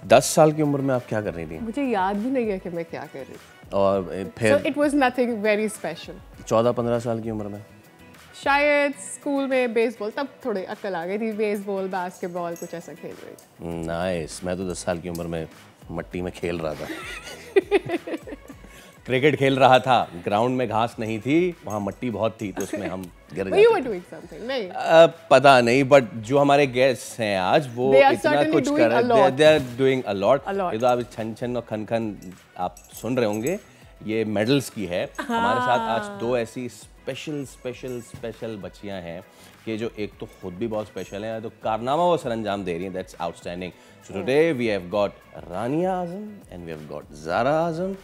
10 साल की उम्र में आप क्या कर रही थी? मुझे याद भी नहीं है कि मैं क्या कर रही थी। और फिर it was nothing very special. 14-15 साल की उम्र में शायद स्कूल में बेसबॉल, तब थोड़ी अक्ल आ गई थी, बेसबॉल बास्केटबॉल कुछ ऐसा खेल रही थी। नाइस। मैं तो 10 साल की उम्र में मट्टी में खेल रहा था। क्रिकेट खेल रहा था, ग्राउंड में घास नहीं थी, वहाँ मट्टी बहुत थी तो उसमें हम गिर You were जाते doing something, नहीं? पता नहीं, बट जो हमारे गेस्ट हैं आज वो They are इतना certainly कुछ doing कर a रहे lot. हैं, they are doing a lot. A lot. ये तो आप छन छन और खन खन आप सुन रहे होंगे, ये मेडल्स की है। हमारे साथ आज दो ऐसी स्पेशल बच्चियां हैं कि जो एक तो खुद भी बहुत स्पेशल हैं, तो कारनामा वो सरंजाम दे रही हैं, that's outstanding. So today we have got Rania Azam and we have got Zara Azam.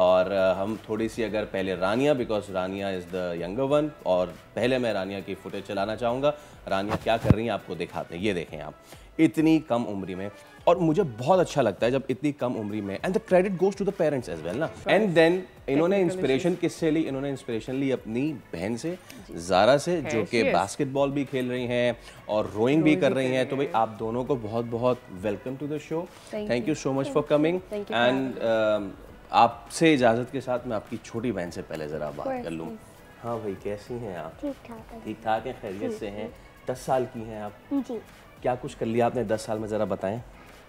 और हम थोड़ी सी अगर पहले Rania, because Rania is the younger one, और पहले मैं रानिया की फुटेज चलाना चाहूँगा। रानिया क्या कर रही हैं आपको दिखाते हैं, ये देखें आप, इतनी कम उम्री में। और मुझे बहुत अच्छा लगता है जब इतनी कम उम्री में, and the credit goes to the parents as well ना। एंड देन इन्होंने इंस्पिरेशन किससे ली? इन्होंने इंस्पिरेशन ली अपनी बहन से, ज़ारा से, जो कि बास्केटबॉल भी खेल रही हैं और रोइंग भी कर रही हैं। तो भाई आप दोनों को बहुत बहुत welcome to the show. Thank you so much for coming. And आपसे इजाज़त के साथ मैं आपकी छोटी बहन से पहले ज़रा बात कर लूँ। हाँ भाई, कैसी हैं आप? ठीक ठाक हैं, खैरियत से हैं? 10 साल की हैं आप? जी। क्या कुछ कर लिया आपने 10 साल में, ज़रा बताएं।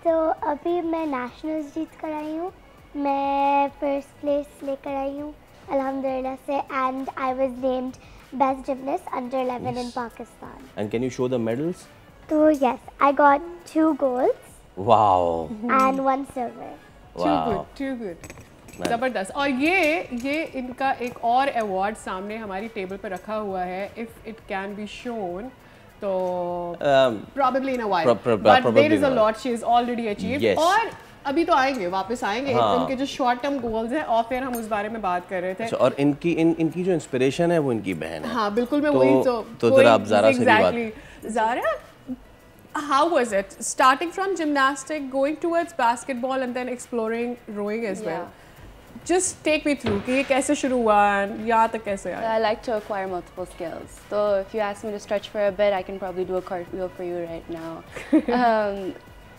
तो अभी मैं नेशनल्स जीत कर आई हूँ, मैं फर्स्ट प्लेस लेकर आई हूँ अल्हम्दुलिल्लाह से, and I was named best gymnast under 11 in Pakistan. And can you show the medals? तो yes, I got 2 golds wow and 1 silver. Too good. जबरदस्त। और ये इनका एक और अवार्ड सामने हमारी टेबल पर रखा हुआ है, if it can be shown, तो probably in a while, but there is a lot she has already achieved. Yes. और अभी तो आएंगे, वापस आएंगे। उनके जो शॉर्ट टर्म गोल्स हैं, और फिर हम उस बारे में बात कर रहे थे। और इनकी जो इंस्पिरेशन है वो इनकी बहन है। हाँ बिल्कुल, मैं वही तो जरा आप ज़ारा से भी बात। Zaara, how was it starting from gymnastics, going towards basketball and then exploring rowing as well? Just take me through कि ये कैसे शुरू हुआ, यहाँ तक कैसे आया? I like to acquire multiple skills. So if you ask me to stretch for a bit, I can probably do a cartwheel for you right now.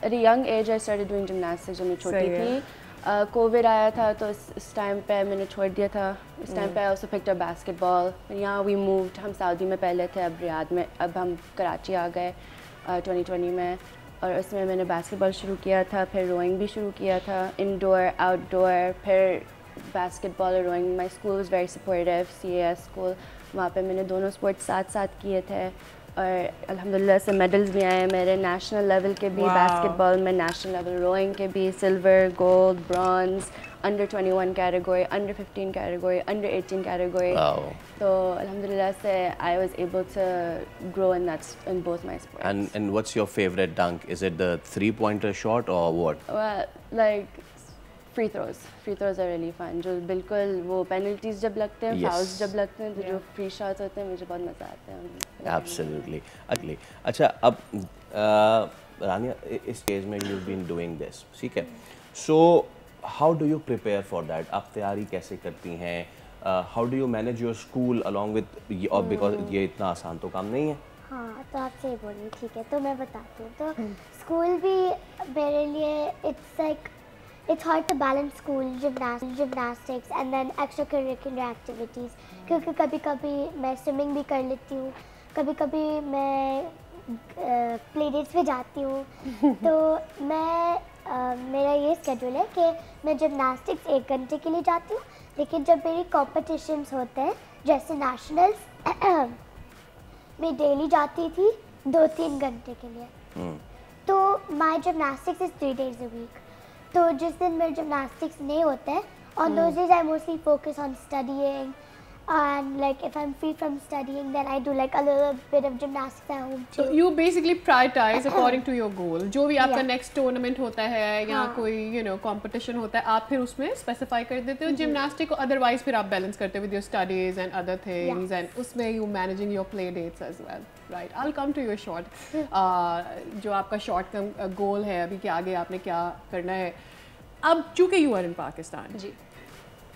At a young age, I started doing gymnastics जब मैं छोटी थी. Covid आया था तो इस time पे मैंने छोड़ दिया था। इस टाइम पे I also picked up basketball. यहाँ we moved, हम सऊदी में पहले थे, अब रियाद में, अब हम कराची आ गए 2020 में, और उसमें मैंने बास्केटबॉल शुरू किया था, फिर रोइंग भी शुरू किया था, इंडोर आउटडोर, फिर बास्केटबॉल और rowing. My school was very supportive, CAS school, वहाँ पे मैंने दोनों स्पोर्ट्स साथ किए थे, और अल्हम्दुलिल्लाह से मेडल्स भी आए मेरे, नेशनल लेवल के भी बास्केटबॉल में, नेशनल लेवल रोइंग के भी, silver, gold, bronze, under 21 category, under 15 category, under 18 category. तो अल्हम्दुलिल्लाह से I was able to grow in both my sports. And what's your favorite dunk? Is it the 3-pointer shot or what? Well, like free throws are really fun. जो बिल्कुल वो penalties जब लगते हैं, fouls जब लगते हैं, तो जो free shots होते हैं, मुझे बहुत मज़ा आता है। Absolutely. अगली, अच्छा अब रानिया, इस स्टेज में you've been doing this, ठीक है? So how do you prepare for that? आप तैयारी कैसे करती हैं? How do you manage your school along with, और because ये इतना आसान तो काम नहीं है। हाँ, तो आप सही बोलिए, ठीक है, तो मैं बताती हूँ। तो स्कूल भी मेरे लिए it's hard to balance school, gymnastics and then extracurricular activities, क्योंकि कभी-कभी मैं स्विमिंग भी कर लेती हूँ, कभी-कभी मैं प्ले डेट्स पे जाती हूँ। तो मेरा ये स्केड्यूल है कि मैं जिमनास्टिक्स 1 घंटे के लिए जाती हूँ, लेकिन जब मेरी कॉम्पिटिशन्स होते हैं जैसे नेशनल्स, मैं डेली जाती थी 2-3 घंटे के लिए। तो माई gymnastics is 3 days a week। तो जिस दिन मेरे जिमनास्टिक्स नहीं होते हैं, on those days I mostly focus on studying, and like if I'm free from studying, then I do like a little bit of gymnastics at home too. So you basically prioritize according to your goal. जो भी आपका next tournament होता है या कोई competition होता है, आप फिर उसमें specify कर देते हो gymnastics को, otherwise फिर आप balance करते हो with your studies and other things, and उसमें you managing your play dates as well. Right. I'll come to your short. जो आपका short term goal है अभी कि आगे आपने क्या करना है। अब चूँकि you are in Pakistan, ji,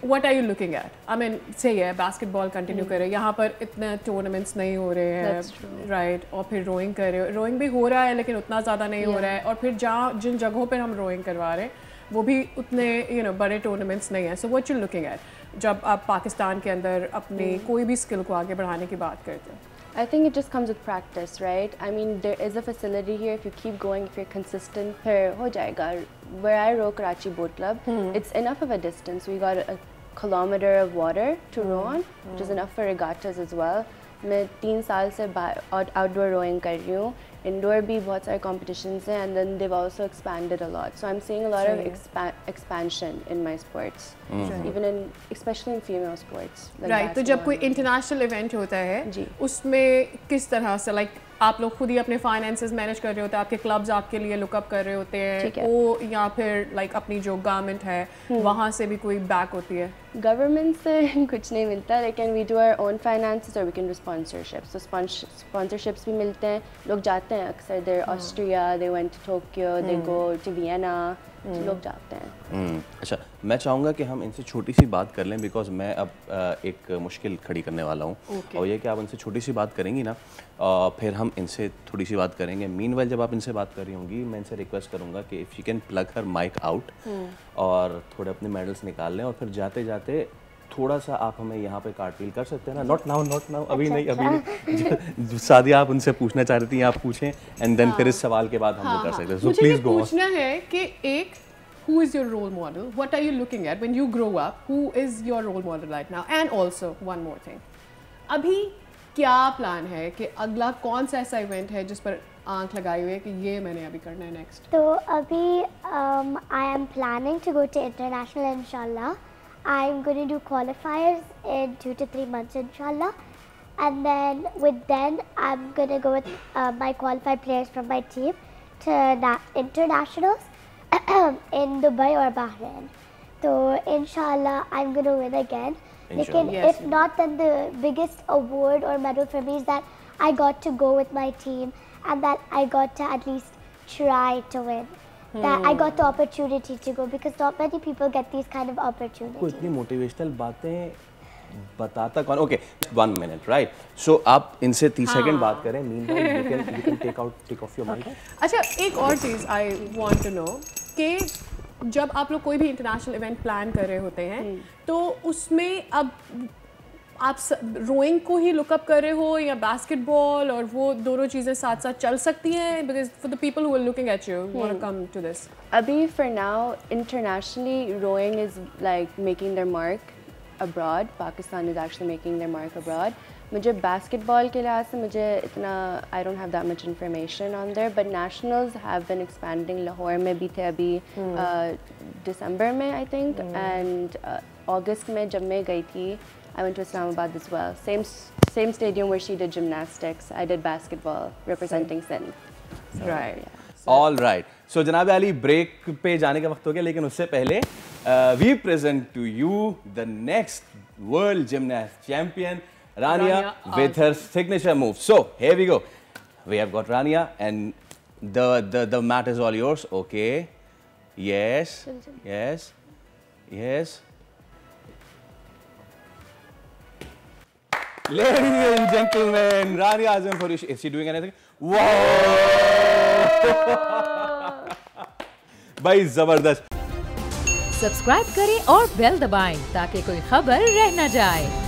what are you looking at? I mean, सही है, basketball continue करें, यहाँ पर इतने tournaments नहीं हो रहे हैं, right? और फिर rowing कर रहे हो, rowing भी हो रहा है लेकिन उतना ज़्यादा नहीं हो रहा है, और फिर जिन जगहों पर हम rowing करवा रहे हैं वो भी उतने बड़े tournaments नहीं हैं. So what you looking at जब आप पाकिस्तान के अंदर अपनी कोई भी skill को आगे बढ़ाने की बात करते हो? I think it just comes with practice, right? I mean, there is a facility here. If you keep going, if you're consistent, फिर हो जाएगा. Where I row Karachi Boat Club, it's enough of a distance. We got a kilometer of water to row on, which is enough for regattas as well. मैं 3 साल से outdoor rowing कर रही हूँ. Indoor भी बहुत सारे competitions हैं, and then they've also expanded a lot. So I'm seeing a lot of expansion in my sports, even especially in female sports. Like right. तो जब कोई international event होता है, उसमें किस तरह से like आप लोग खुद ही अपने finances manage कर रहे होते हैं, आपके clubs आपके लिए look up कर रहे होते हैं, वो या फिर like अपनी जो government है वहाँ से भी कोई back होती है? Government से कुछ नहीं मिलता, लेकिन we do our own finances or we can do sponsorships. So sponsorships भी मिलते हैं, लोग जाते हैं अक्सर. They're Austria, they went to Tokyo, they go to Vienna. लोग जाते हैं. अच्छा, मैं चाहूँगा कि हम इनसे छोटी सी बात कर लें, बिकॉज मैं अब एक मुश्किल खड़ी करने वाला हूँ. और ये कि आप इनसे छोटी सी बात करेंगी ना, फिर हम इनसे थोड़ी सी बात करेंगे. मीनवाइल जब आप इनसे बात कर रही होंगी, मैं इनसे रिक्वेस्ट करूँगा कि if you can plug her mic out और थोड़े अपने मेडल्स निकाल लें, और फिर जाते जाते थोड़ा सा आप हमें यहाँ पे कार्टव्हील कर सकते हैं ना? नॉट नाउ अभी नहीं. सादिया आप उनसे पूछना चाह रही थी, आप पूछें, एंड देन फिर इस सवाल के बाद हम लोग कर सकते हैं. So please go. पूछना है कि एक who is your role model? What are you looking at when you grow up? Who is your role model right now? And also one more thing, अभी क्या प्लान है कि अगला कौन सा ऐसा इवेंट है जिस पर आंख लगाई हुई है कि ये मैंने अभी करना है नेक्स्ट? तो अभी I am planning to go to international inshallah. I'm going to do qualifiers in 2 to 3 months inshallah, and then I'm going to go with my qualified players from my team to internationals in Dubai or Bahrain. So inshallah I'm going to win again. Lekin if not, then the biggest award or medal for me is that I got to go with my team and that I got to at least try to win. That I got the opportunity to go, because not many people get these kind of opportunities. कोई इतनी motivational बातें बताता कौन? Okay, 1 minute, right? सो आप इनसे 30 second बात करें. Meanwhile you can take off your mic. अच्छा, एक और चीज़ आई वांट टू नो कि जब आप लोग कोई भी इंटरनेशनल इवेंट प्लान कर रहे होते हैं तो उसमें अब आप रोइंग को ही लुकअप कर रहे हो या बास्केटबॉल, और वो दोनों चीज़ें साथ साथ चल सकती हैं? Because for the people who are looking at you want to come to this. अभी for now internationally rowing is like making their mark abroad. Pakistan is actually making their mark abroad. मुझे बास्केटबॉल के लिहाज से मुझे इतना I don't have that much information on there, but nationals have been expanding. Lahore में भी थे अभी दिसंबर में आई थिंक, एंड अगस्त में जब मैं गई थी I went to Islamabad as well. Same stadium where she did gymnastics. I did basketball representing Sindh. So, right. Yeah. All right. So जनाब अली ब्रेक पे जाने का वक्त हो गया, लेकिन उससे पहले we present to you the next world gymnast champion Rania with her signature move. So here we go. We have got Rania and the mat is all yours. Okay. Yes. Yes. Yes. Ladies and gentlemen, Rania Azam for you. Is she doing anything? Wow! भाई जबरदस्त. Subscribe करें और bell दबाएं ताकि कोई खबर रह न जाए.